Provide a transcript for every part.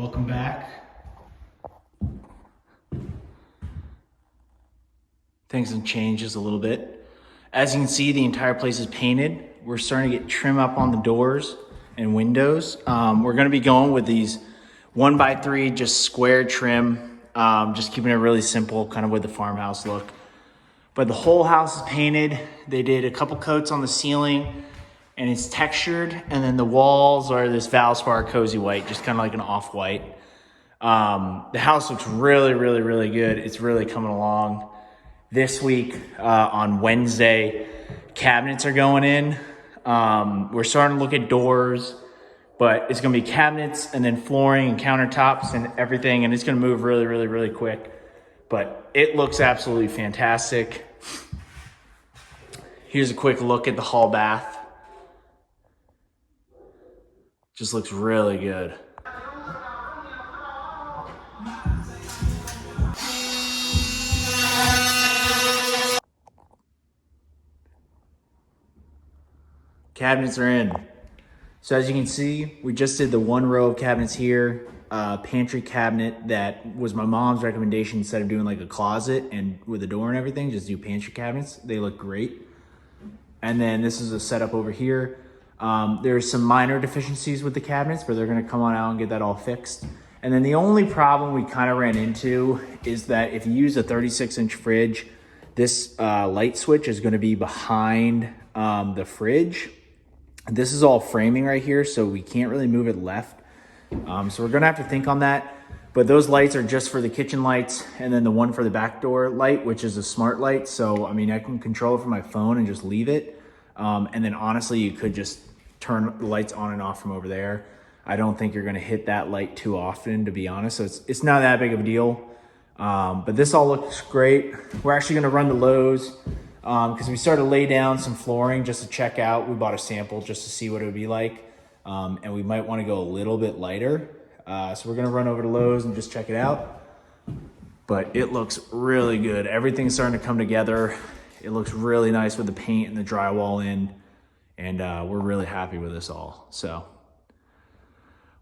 welcome back. Things have changed just a little bit. As you can see, the entire place is painted. We're starting to get trim up on the doors and windows. We're gonna be going with these 1x3 just square trim, just keeping it really simple, kind of with the farmhouse look. But the whole house is painted. They did a couple coats on the ceiling and it's textured. And then the walls are this Valspar cozy white, just kind of like an off-white. The house looks really, really, really good. It's really coming along. This week, on Wednesday, cabinets are going in. We're starting to look at doors, but it's gonna be cabinets and then flooring and countertops and everything. And it's gonna move really, really, really quick. But it looks absolutely fantastic. Here's a quick look at the hall bath. Just looks really good. Cabinets are in. So as you can see, we just did the one row of cabinets here. Pantry cabinet that was my mom's recommendation. Instead of doing like a closet and with a door and everything, just do pantry cabinets. They look great. And then this is a setup over here. There's some minor deficiencies with the cabinets, but they're gonna come on out and get that all fixed. And then the only problem we kind of ran into is that if you use a 36-inch fridge, this light switch is gonna be behind the fridge. This is all framing right here, so we can't really move it left. So we're gonna have to think on that. But those lights are just for the kitchen lights, and then the one for the back door light, which is a smart light. So, I mean, I can control it from my phone and just leave it. And then honestly, you could just turn the lights on and off from over there. I don't think you're gonna hit that light too often, to be honest. So it's not that big of a deal. But this all looks great. We're actually gonna run to Lowe's because we started to lay down some flooring just to check out. We bought a sample just to see what it would be like. And we might wanna go a little bit lighter. So we're gonna run over to Lowe's and just check it out. But it looks really good. Everything's starting to come together. It looks really nice with the paint and the drywall in. And we're really happy with this all. So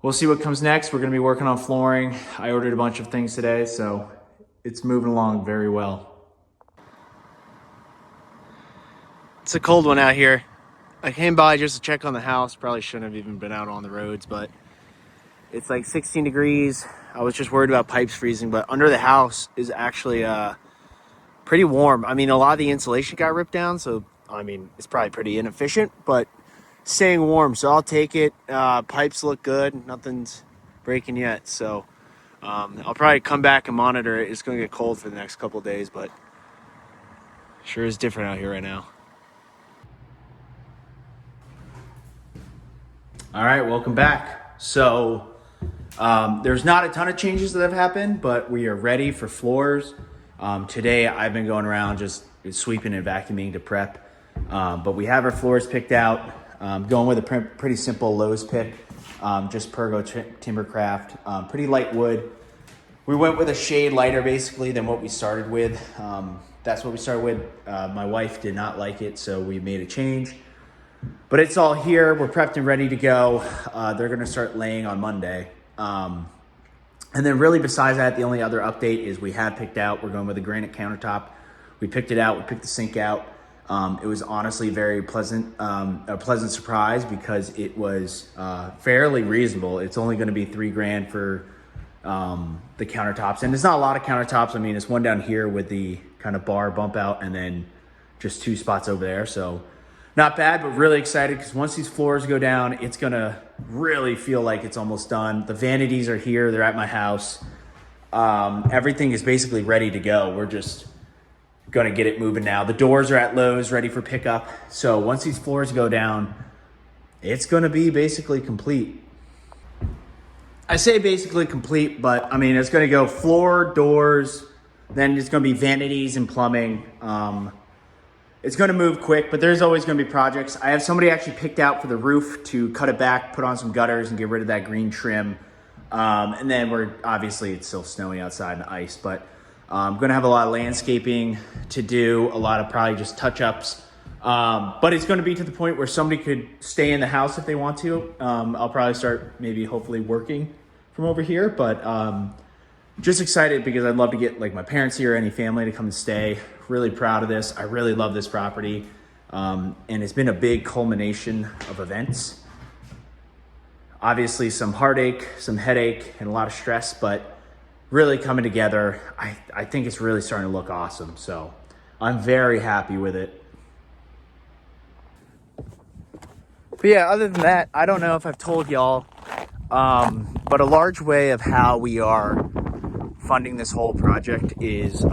we'll see what comes next. We're gonna be working on flooring. I ordered a bunch of things today, so it's moving along very well. It's a cold one out here. I came by just to check on the house. Probably shouldn't have even been out on the roads, but it's like 16 degrees. I was just worried about pipes freezing, but under the house is actually pretty warm. I mean, a lot of the insulation got ripped down, so I mean, it's probably pretty inefficient, but staying warm, so I'll take it. Pipes look good. Nothing's breaking yet, so I'll probably come back and monitor it. It's gonna get cold for the next couple of days, but sure is different out here right now. All right, welcome back. So there's not a ton of changes that have happened, but we are ready for floors. Today I've been going around just sweeping and vacuuming to prep, but we have our floors picked out. Going with a pretty simple Lowe's pick, just Pergo Timbercraft, pretty light wood. We went with a shade lighter basically than what we started with. That's what we started with. My wife did not like it, so we made a change. But it's all here. We're prepped and ready to go. They're gonna start laying on Monday. And then really besides that, the only other update is we have picked out, we're going with a granite countertop. We picked it out, we picked the sink out. It was honestly very pleasant, a pleasant surprise because it was fairly reasonable. It's only gonna be $3,000 for the countertops. And it's not a lot of countertops. I mean, it's one down here with the kind of bar bump out and then just 2 spots over there. So not bad, but really excited because once these floors go down, it's gonna really feel like it's almost done. The vanities are here, they're at my house. Everything is basically ready to go. We're just gonna get it moving now. The doors are at Lowe's, ready for pickup. So once these floors go down, it's gonna be basically complete. I say basically complete, but I mean, it's gonna go floor, doors, then it's gonna be vanities and plumbing. It's gonna move quick, but there's always gonna be projects. I have somebody actually picked out for the roof to cut it back, put on some gutters and get rid of that green trim. And then obviously it's still snowy outside and ice, but I'm gonna have a lot of landscaping to do, a lot of probably just touch-ups. But it's gonna be to the point where somebody could stay in the house if they want to. I'll probably start maybe hopefully working from over here, but just excited because I'd love to get like my parents here, any family to come and stay. Really proud of this. I really love this property. And it's been a big culmination of events. Obviously some heartache, some headache, and a lot of stress, but really coming together. I think it's really starting to look awesome. So I'm very happy with it. But yeah, other than that, I don't know if I've told y'all, but a large way of how we are funding this whole project is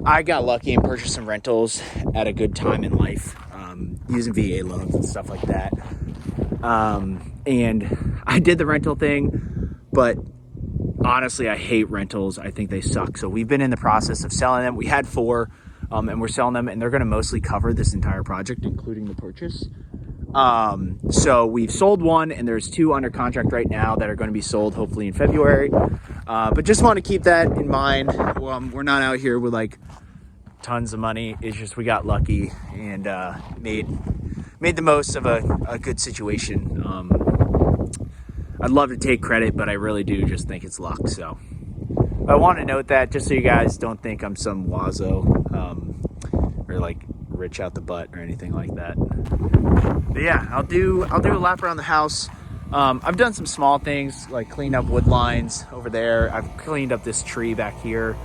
I got lucky and purchased some rentals at a good time in life, using VA loans and stuff like that. And I did the rental thing, but honestly, I hate rentals. I think they suck. So we've been in the process of selling them. We had 4, and we're selling them, and they're going to mostly cover this entire project, including the purchase. So we've sold 1, and there's 2 under contract right now that are going to be sold hopefully in February. But just want to keep that in mind. We're not out here with like tons of money. It's just we got lucky and made the most of a good situation. I'd love to take credit, but I really do just think it's luck. So I want to note that just so you guys don't think I'm some wazzo or like rich out the butt or anything like that. But yeah, I'll do a lap around the house. I've done some small things like clean up wood lines over there. I've cleaned up this tree back here.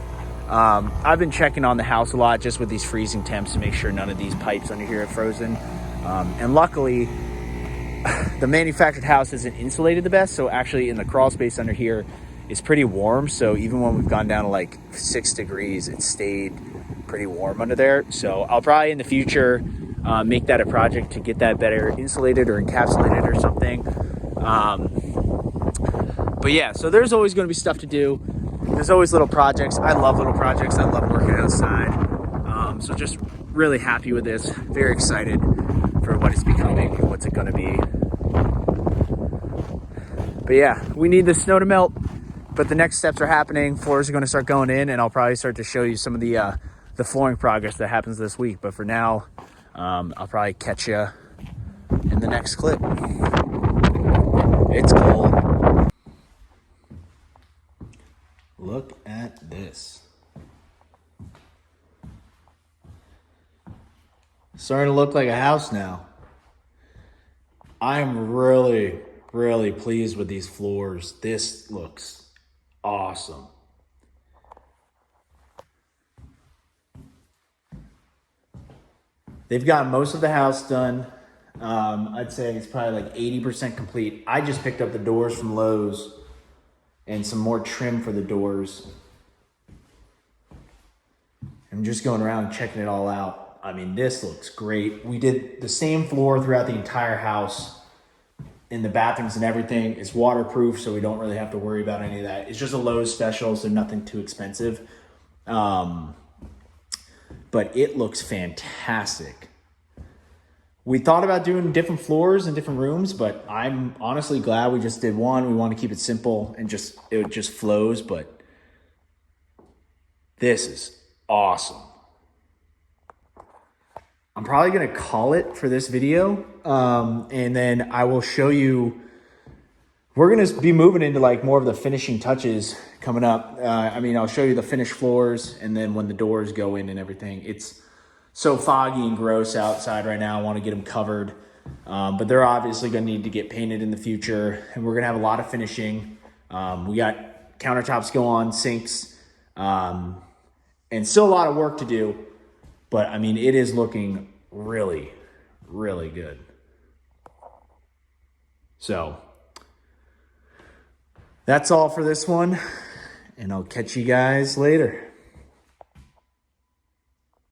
I've been checking on the house a lot just with these freezing temps to make sure none of these pipes under here are frozen. And luckily, the manufactured house isn't insulated the best. So actually in the crawl space under here is pretty warm. So even when we've gone down to like 6 degrees, it stayed pretty warm under there. So I'll probably in the future make that a project to get that better insulated or encapsulated or something. But yeah, so there's always going to be stuff to do. There's always little projects. I love little projects. I love working outside. So just really happy with this. Very excited for what it's becoming and what's it going to be. But yeah, we need the snow to melt, but the next steps are happening. Floors are going to start going in, and I'll probably start to show you some of the flooring progress that happens this week. But for now, I'll probably catch you in the next clip. It's cold. Look at this. Starting to look like a house now. I'm really, really pleased with these floors. This looks awesome. They've got most of the house done. I'd say it's probably like 80% complete. I just picked up the doors from Lowe's and some more trim for the doors. I'm just going around and checking it all out. I mean, this looks great. We did the same floor throughout the entire house in the bathrooms and everything. It's waterproof, so we don't really have to worry about any of that. It's just a Lowe's special, so nothing too expensive. But it looks fantastic. We thought about doing different floors and different rooms, but I'm honestly glad we just did one. We want to keep it simple and it just flows, but this is awesome. I'm probably going to call it for this video. And then I will show you, we're going to be moving into like more of the finishing touches coming up. I'll show you the finished floors and then when the doors go in and everything. It's so foggy and gross outside right now. I want to get them covered. But they're obviously going to need to get painted in the future. And we're going to have a lot of finishing. We got countertops go on, sinks, and still a lot of work to do. But I mean, it is looking really, really good. So that's all for this one. And I'll catch you guys later.